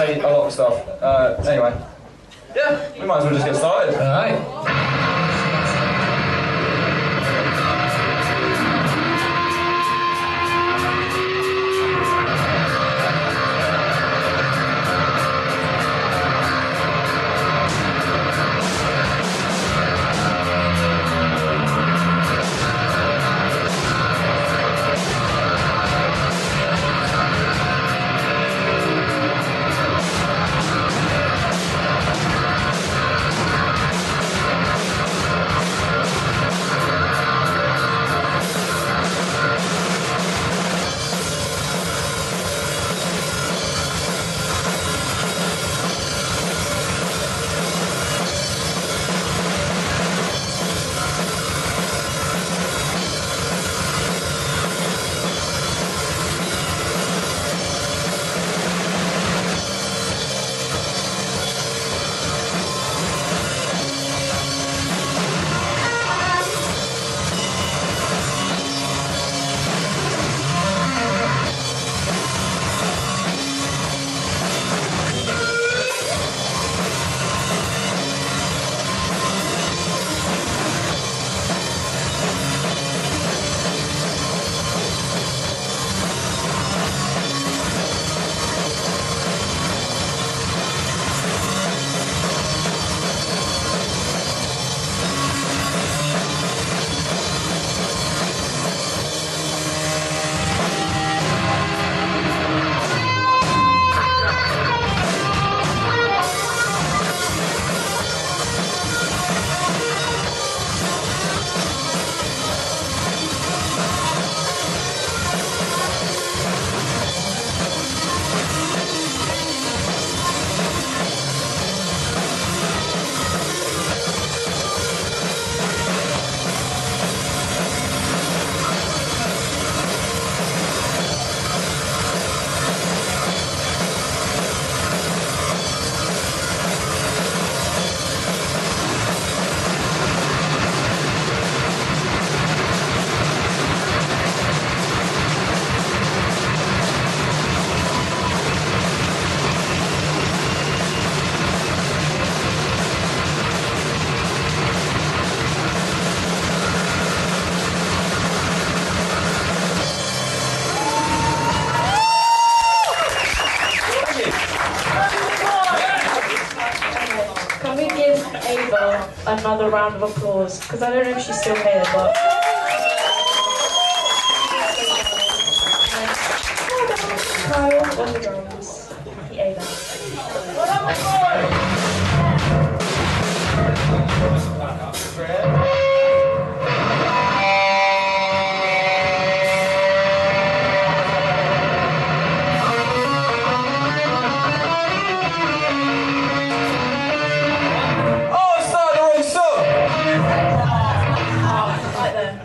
say a lot of stuff. Anyway, yeah, we might as well just get started. All right. Another round of applause, because I don't know if she's still here, but... Kyle on the drums, the Ava.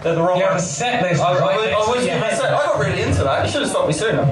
They're the wrong You have a ones. set list. I got really into that. You should have stopped me sooner.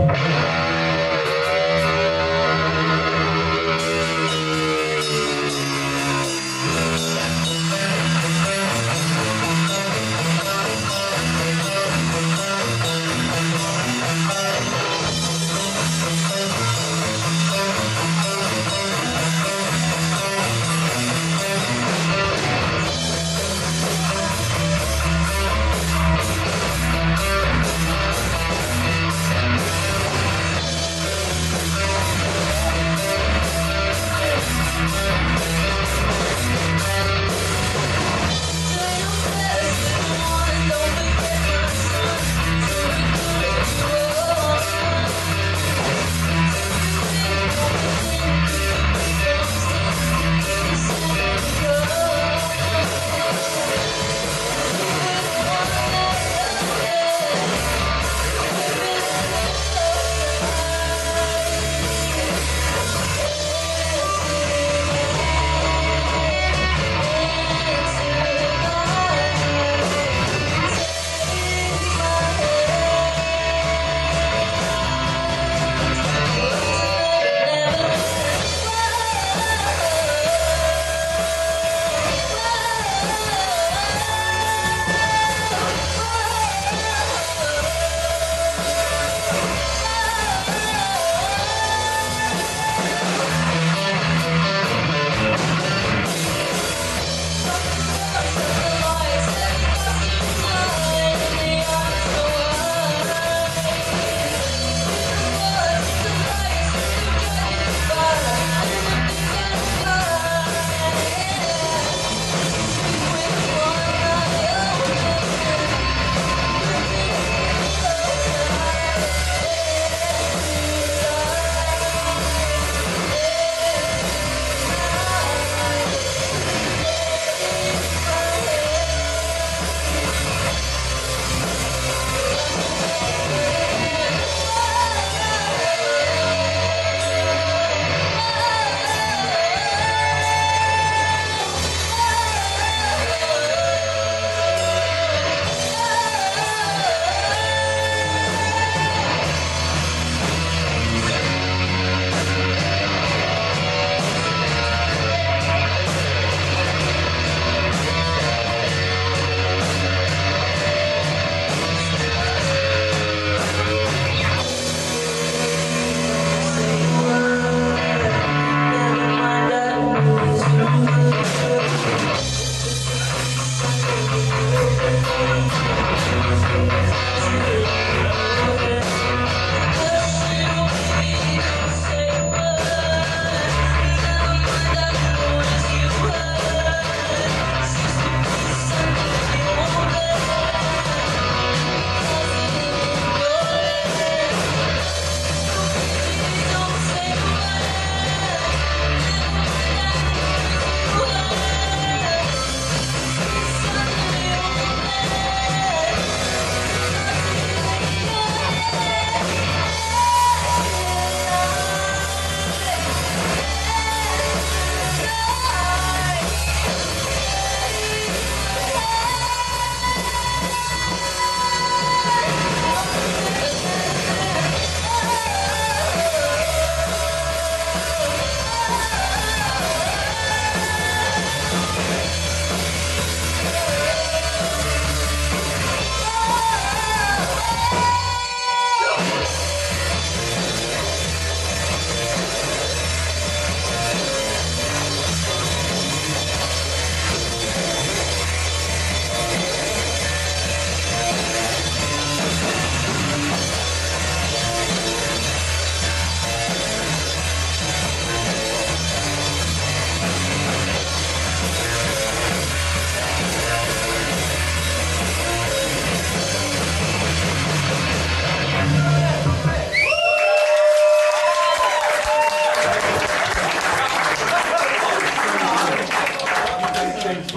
Just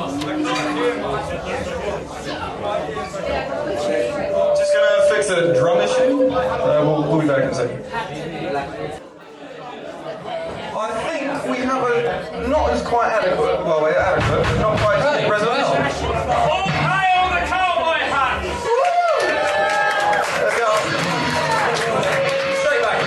gonna fix a drum issue. We'll be back in a second. I think we have a not as quite adequate, well, we're adequate, but not quite Right, resolution. All high on the cowboy hat! Let's go. Straight back.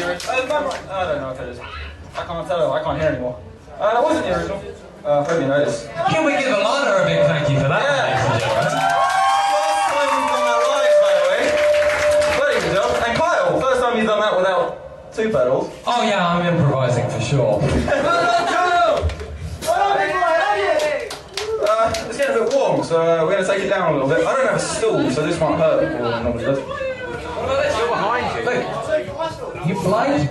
the original. I don't know if it is. I can't tell. I can't hear anymore. That wasn't the original. I hope you noticed. Can we give Alana a big thank you for that, ladies and gentlemen? First time he's done that live, by the way. Bloody good job. And Kyle, first time he's done that without two pedals. Oh yeah, I'm improvising for sure. It's getting a bit warm, so we're going to take it down a little bit. I don't have a stool, so this might hurt more than normally does. Look, you blind?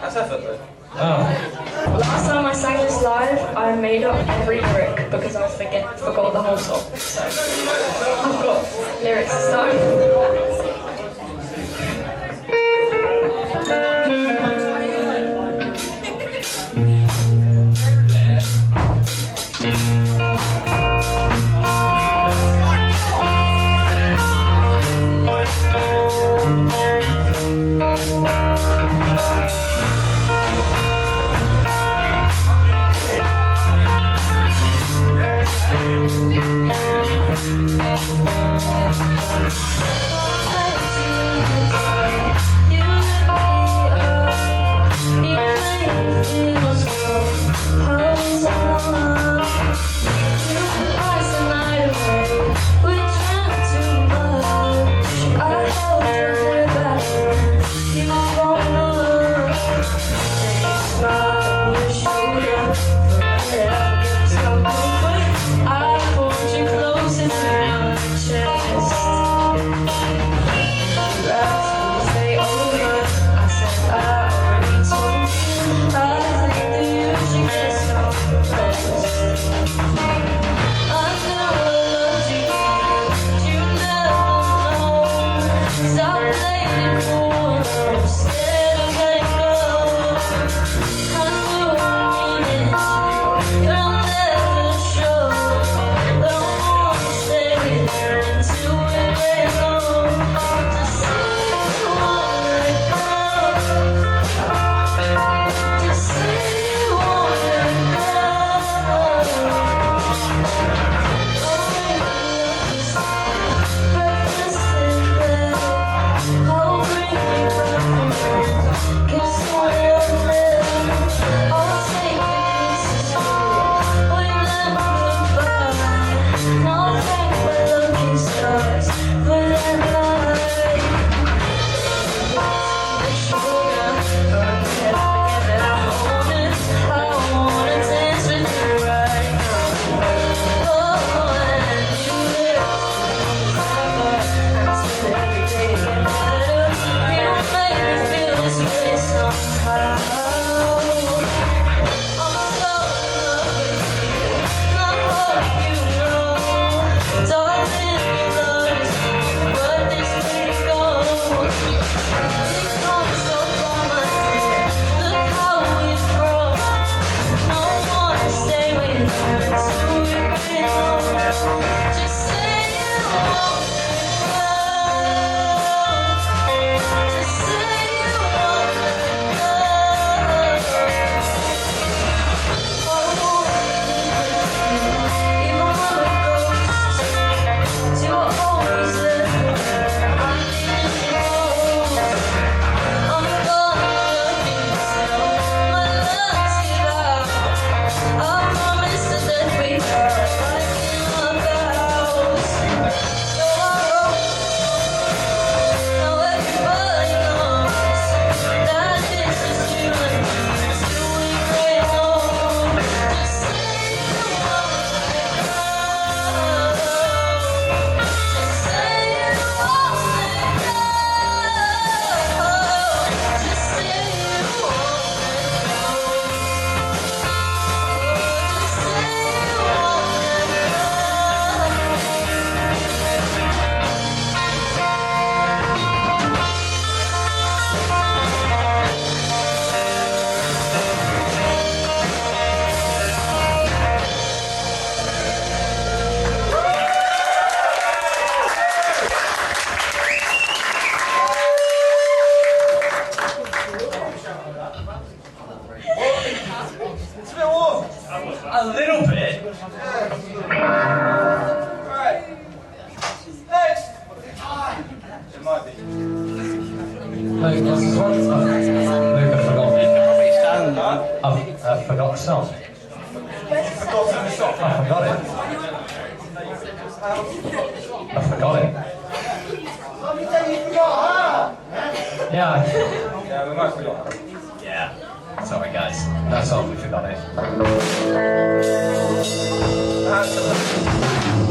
That's effort, though. Oh. Last time I sang this live, I made up every lyric because I forgot the whole song. So I've got lyrics to start. forgot the song. Forgotten the song. I forgot it. I forgot it. Yeah. Yeah, we might forgot. Yeah. Sorry guys. That's all, we forgot it. That's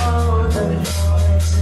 Oh, the noise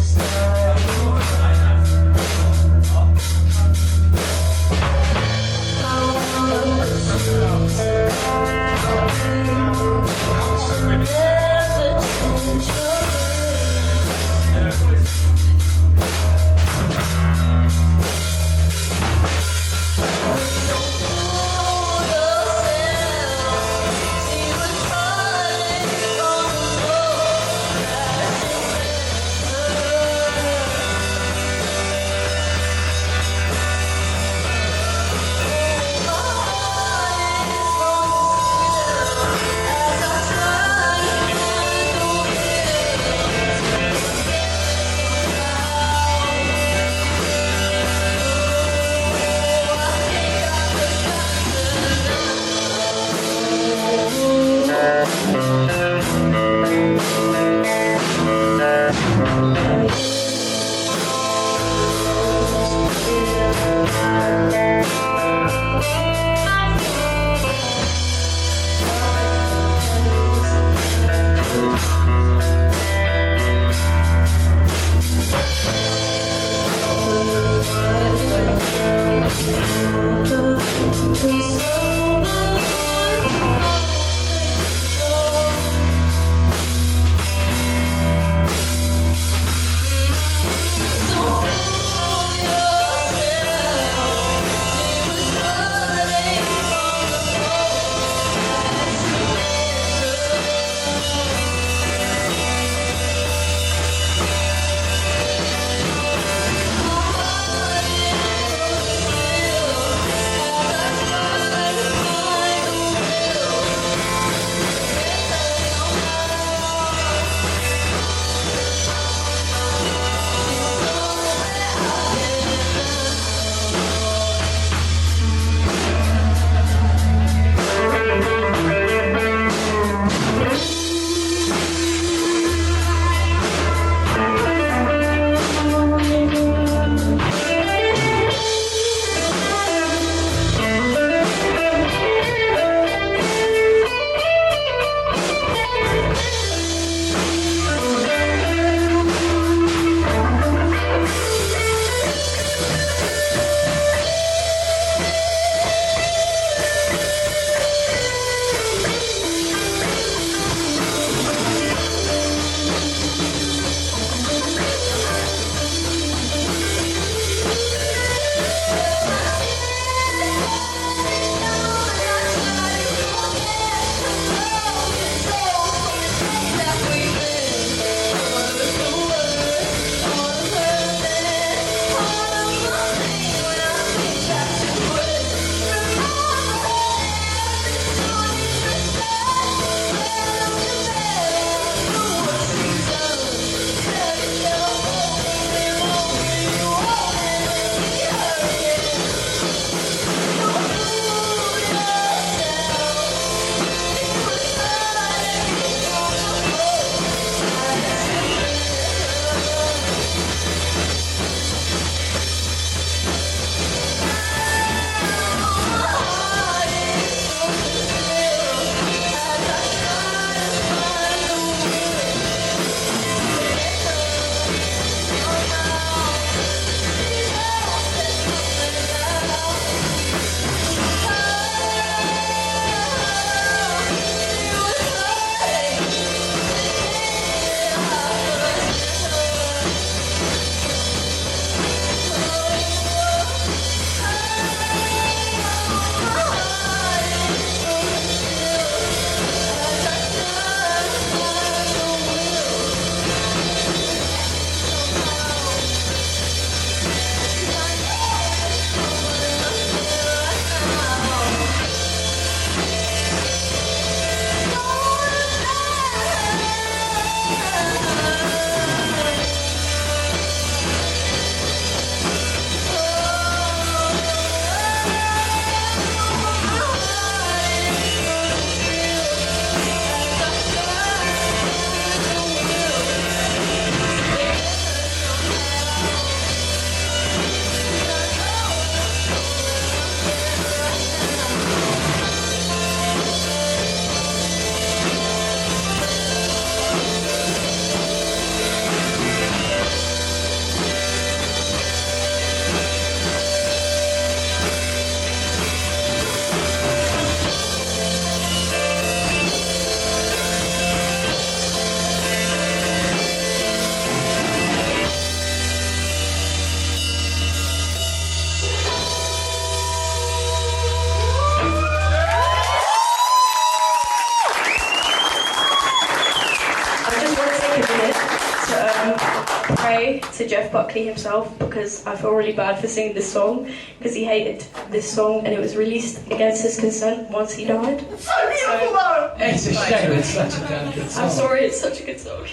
to Jeff Buckley himself because I feel really bad for singing this song because he hated this song and it was released against his consent once he died. So beautiful though! It's a shame, it's such a damn good song. I'm sorry, it's such a good song.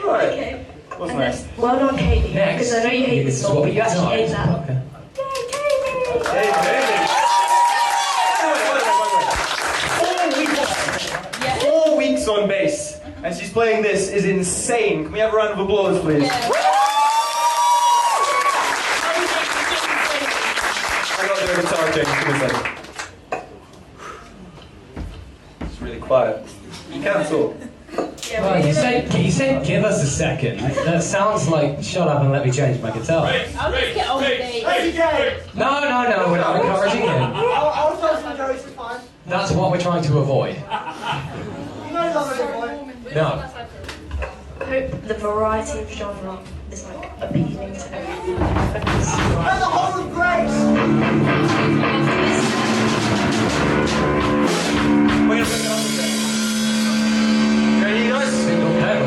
Right. Okay. What's And next? then, well done, Katie, Next. because I know you hate this is song, what but we you actually decide. hate that. Okay. Yay, Katie! Hey, baby. Wait. 4 weeks on bass, and she's playing this is insane. Can we have a round of applause, please? I got the guitar change. Give me a second. It's really quiet. You can't talk. Well, you say give us a second. That sounds like shut up and let me change my guitar. I'll take it all day. No, we're not encouraging him. I'll tell some jokes, it's fine. That's what we're trying to avoid. You know love it, boy. No. I hope the variety of genre is like appealing to everyone. Because And the whole of Grace! We're gonna bring it up again. Ready, you guys? Single pedal.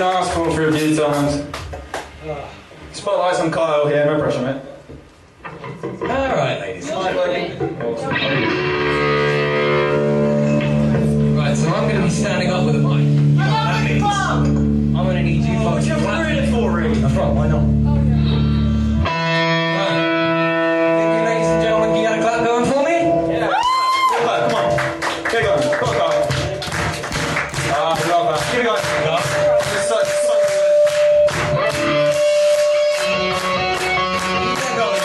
been asked for a few times. Spotlight's on Kyle here, no pressure, mate. Alright, ladies. Right, buddy. Right, so I'm going to be standing up with a mic. That means I'm going to need you folks to clap. That's right, why not? Right. Think you ladies and gentlemen, you got a clap going for me? Yeah. Come on. Keep going. Come on, Kyle. We love that. Keep it going. It's such Keep that going.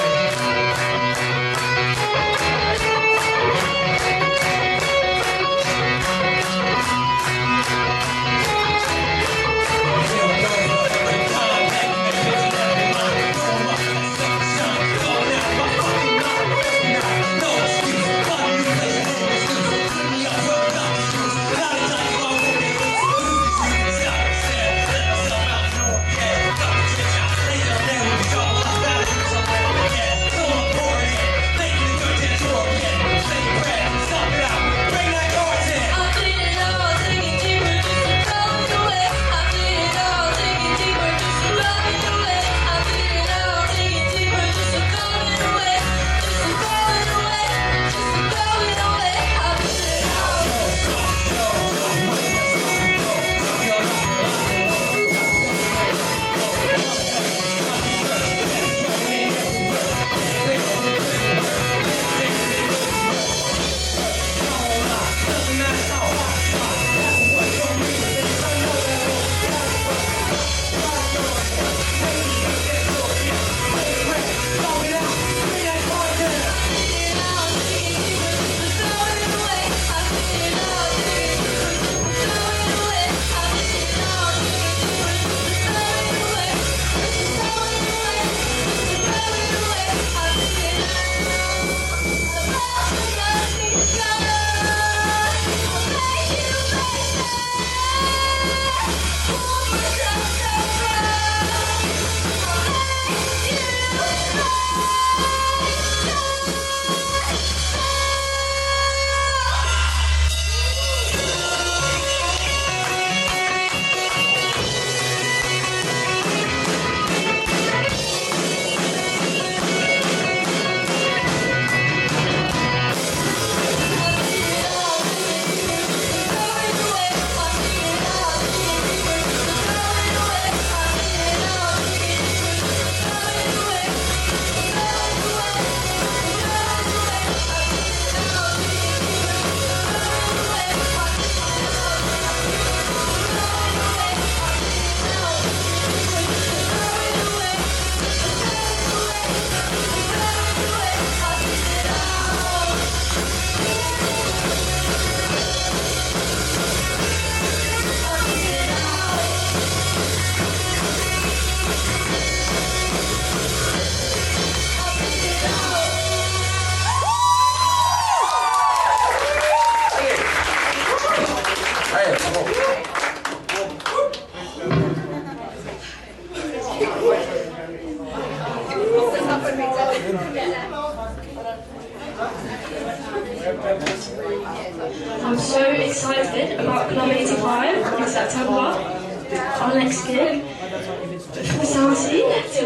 I'm so excited about Club 85 in September, our next gig. For Santi to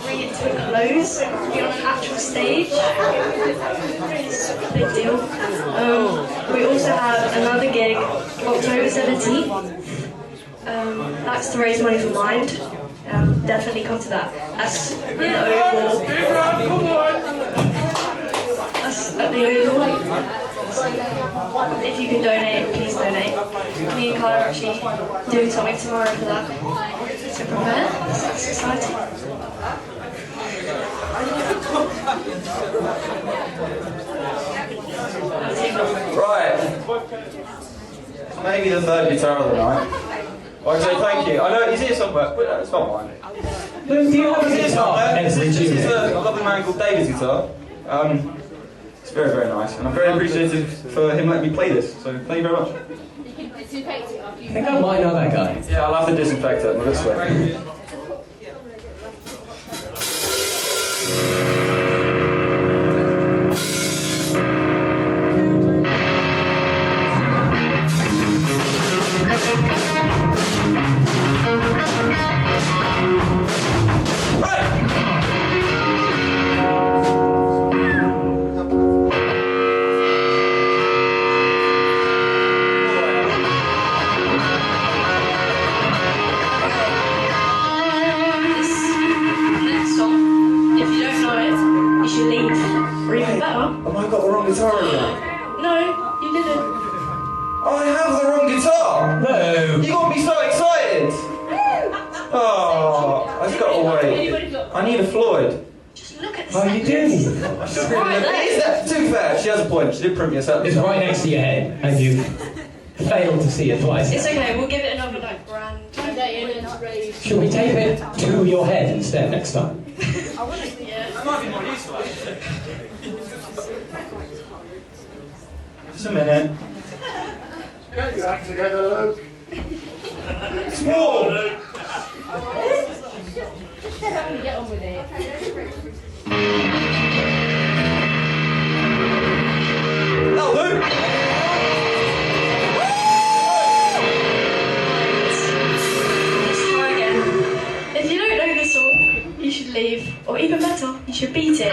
bring it to a close, be on an actual stage. It's a big deal. We also have another gig October 17th. That's to raise money for Mind. Definitely come to that. That's in the Oval. That's at the Oval. If you can donate, please donate. Me and Kyle are actually doing something tomorrow for that. To prepare. That's exciting. Right. Maybe the third guitar of the night. I'd say thank you. I know it's here somewhere, but it's not mine. Do you have a It's guitar? not there. This Every is Tuesday. a lovely man called David's guitar. It's very, very nice, and I'm very appreciative for him letting me play this. So thank you very much. I think I might know that guy. Yeah, I'll have to disinfect it. This way. should leave. Or even better. Have I got the wrong guitar again? No, you didn't. I have the wrong guitar! No. You got me so excited! Oh, I've got to wait. I need a Floyd. Just look at the Oh, you do? Is that too fair? She has a point. She did print me a set. It's right next to your head, and you failed to see it twice. It's okay, we'll give it another like brand. Should we tape it to your head instead next time? Yeah. That might be more useful, actually. Just a minute. Get your act together, Luke. It's warm! Get on with it. That'll do! Let's try again. If you don't know the song, you should leave. Or even better, you should beat it.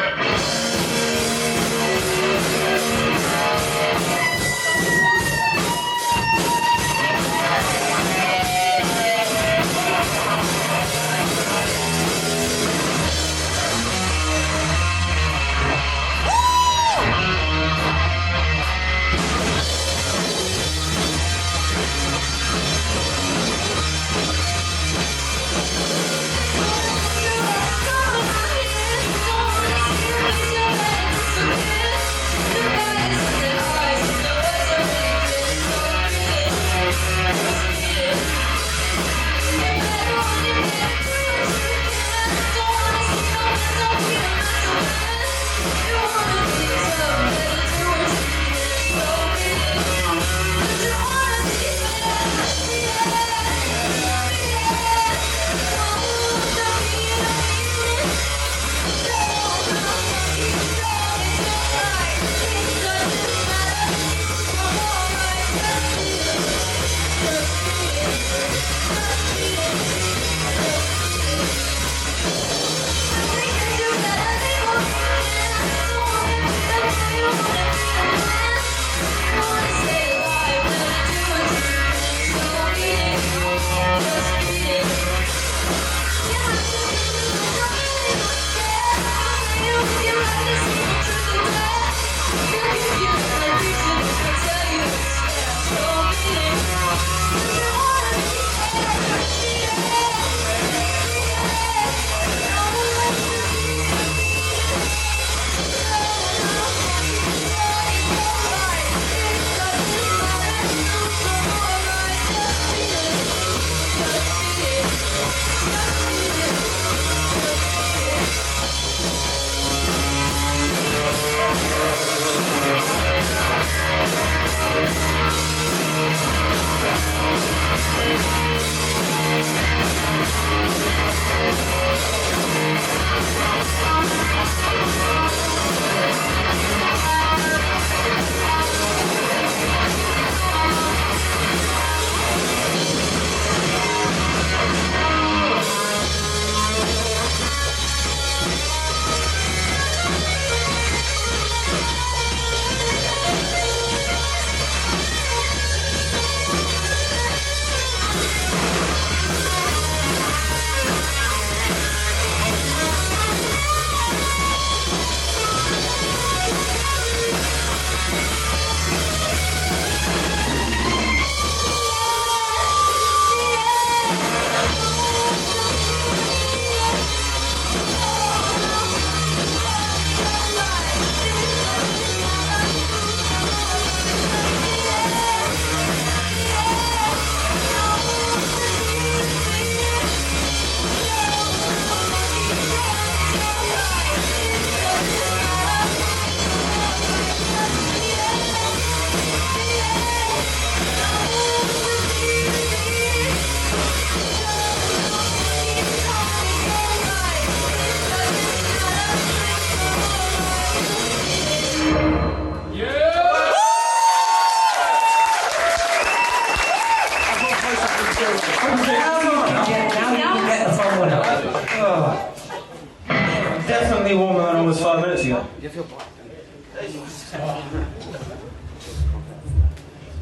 Definitely warmer than I was 5 minutes ago.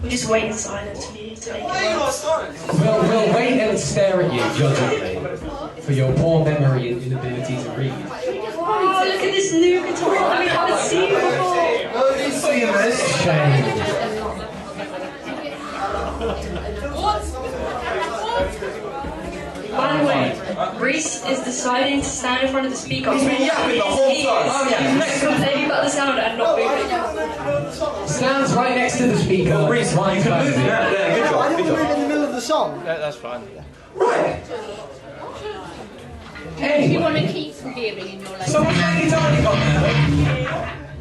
We'll just wait in silence for you to make Why are you it not work. starting? We'll wait and stare at you judgingly for your poor memory and inability to read. look at this new guitar that we haven't seen before. Nobody's seen this. Shame. By the way, Reese is deciding to stand in front of the speaker. He's been yapping the whole time. Oh, yeah. He's next complaining about the sound and not moving. Stands right next to the speaker. Reese, you can move now. Yeah, good I job. didn't Good move in job. the middle of the song. Right. If you Anyway, want to keep from hearing in your life. so what kind of guitar you got there?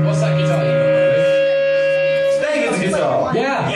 What's that guitar you got? David's guitar. Yeah.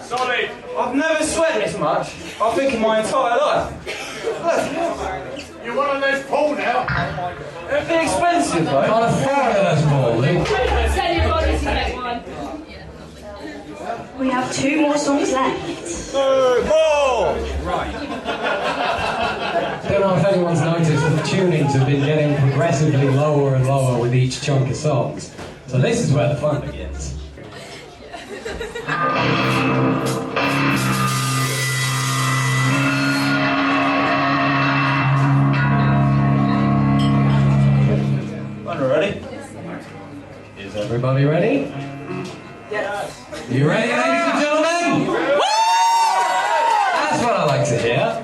Solid. I've never sweat this much, I think, in my entire life. You're one of those Paul now. It'd be expensive, though. On a fabulous ball, Luke. Tell your body to make one. We have 2 more songs left. Don't know if anyone's noticed, the tunings have been getting progressively lower and lower with each chunk of songs. So this is where the fun begins. When we're ready. Is everybody ready? Yes. You ready, ladies and gentlemen? Woo! That's what I like to hear.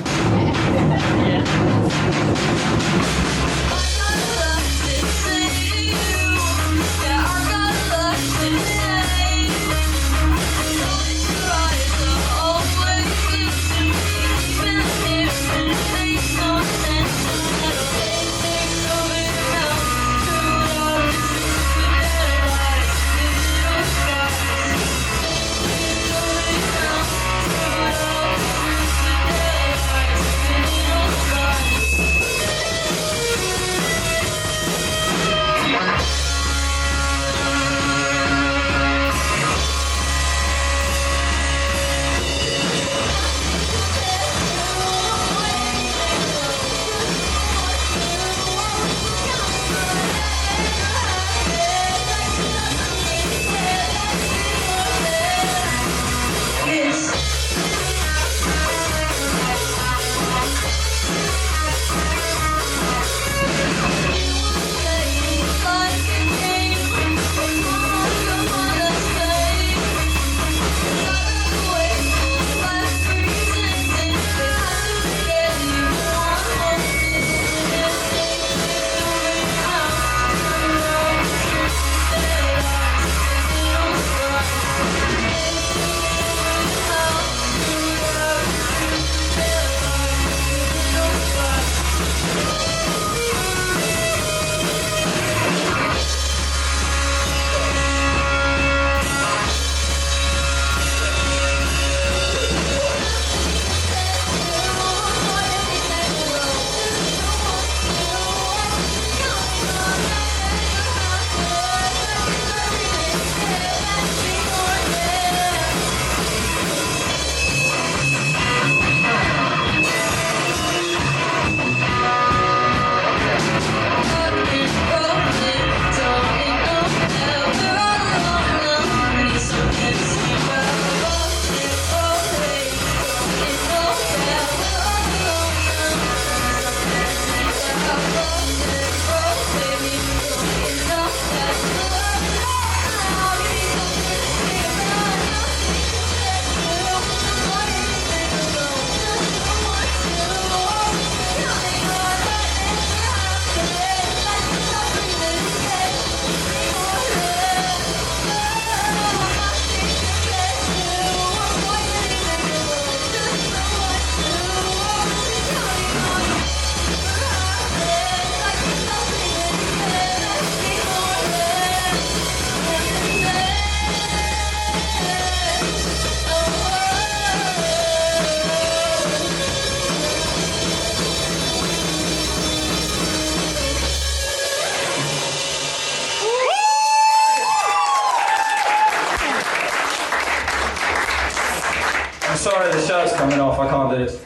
I'm sorry, the shirt's coming off. I can't do this.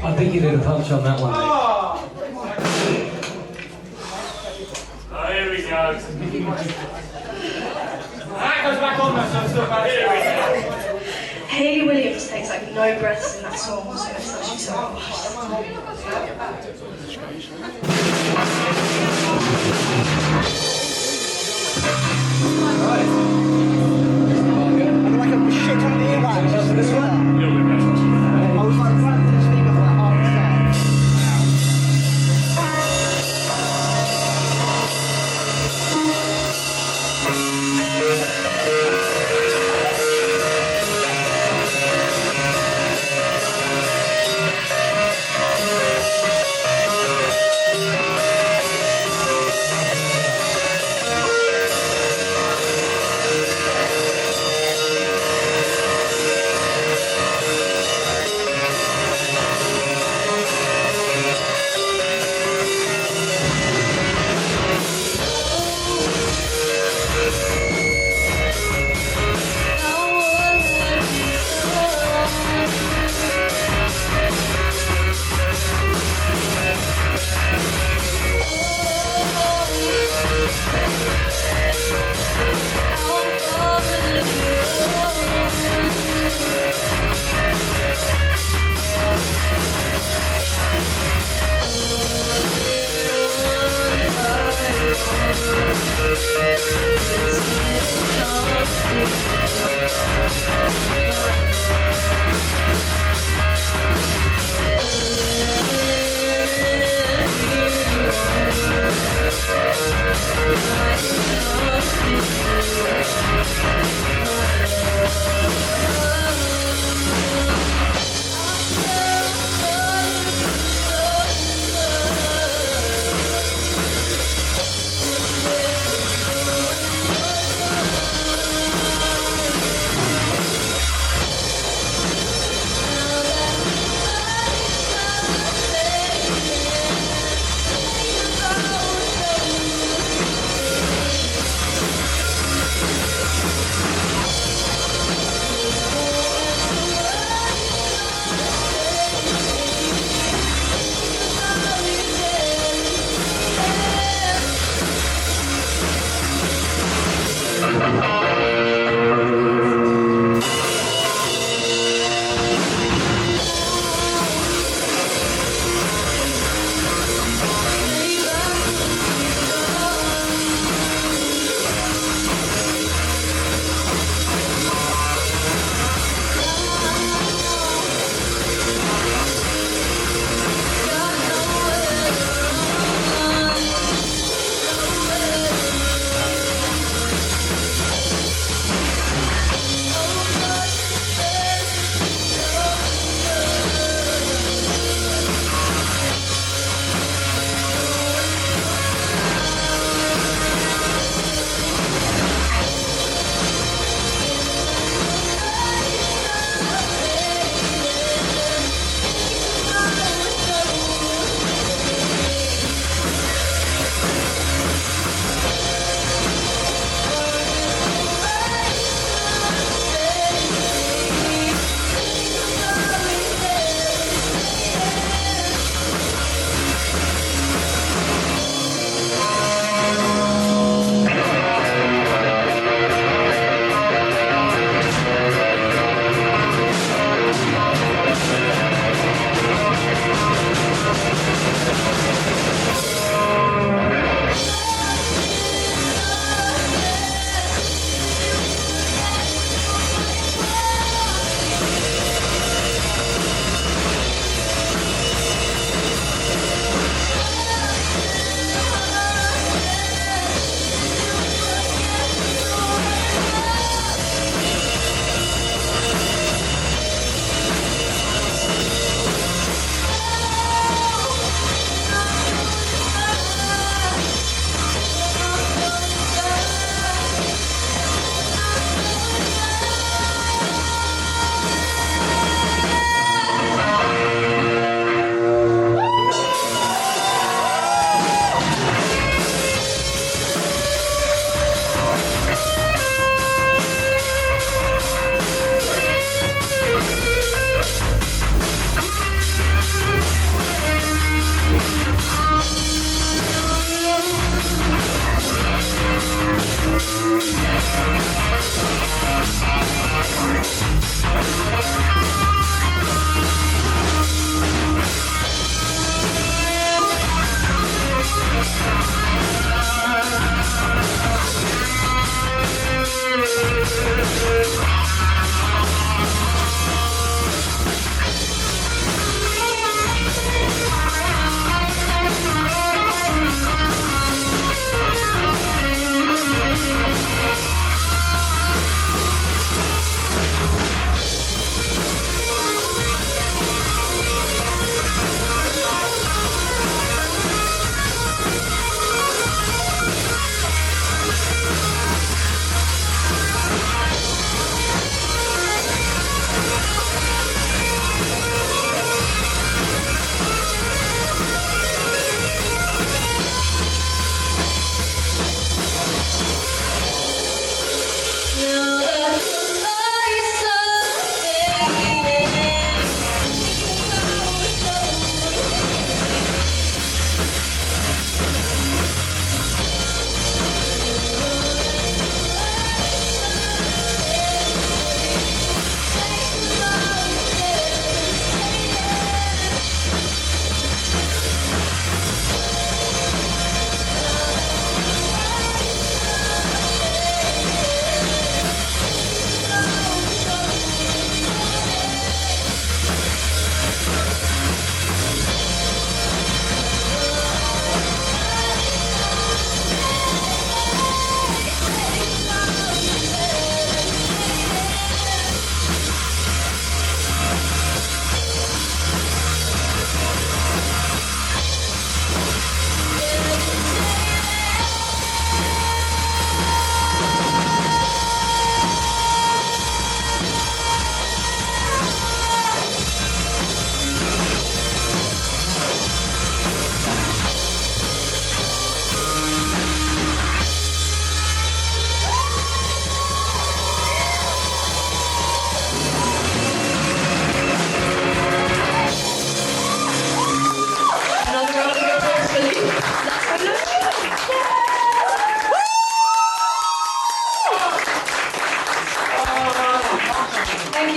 I think you did a punch on that one, mate. Oh, here we go. That goes back on now, so it's still back. Here we go. Hayley Williams takes like no breaths in that song, so it's actually so fast. Like a shit on the earwax. This one? You'll be better. I was like running to the speaker for like half a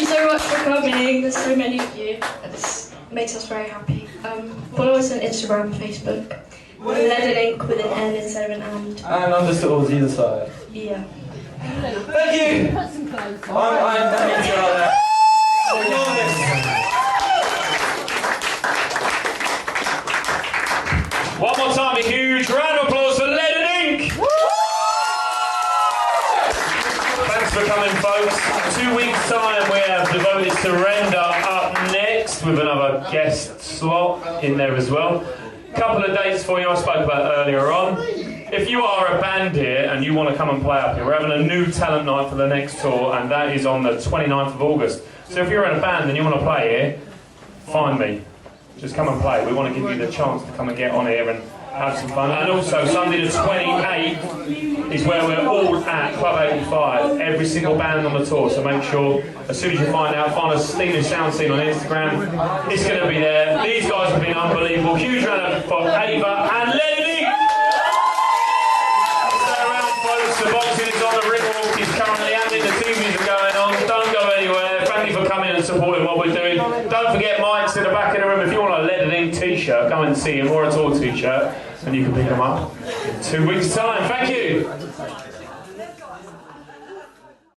you so much for coming. There's so many of you. And this makes us very happy. Follow us on Instagram and Facebook. Lead and Ink with an N instead of an and. And underscores either side. Yeah. Thank you! I'm Danny Charlotte. One more time, a huge round of applause for Lead and Ink. Thanks for coming, folks. 2 weeks' time, we have Devoted Surrender up next with another guest slot in there as well. Couple of dates for you I spoke about earlier on. If you are a band here and you want to come and play up here, we're having a new talent night for the next tour, and that is on the 29th of August. So if you're in a band and you want to play here, find me. Just come and play. We want to give you the chance to come and get on here and have some fun. And also, Sunday the 28th is where we're all at Club 85, every single band on the tour. So make sure, as soon as you find out, find us Steaming Sound Scene on Instagram. It's going to be there. These guys have been unbelievable. Huge round of applause for Ava and Lenny. Stay around, folks. The boxing is on, the ring walk is currently happening, the TVs are going on. Don't go anywhere. Thank you for coming and supporting what we're doing. Don't forget Mike's in the back of the room. If you want a Lead and Ink t-shirt, go and see him, or a tour t-shirt, and you can pick them up in 2 weeks' time. Thank you.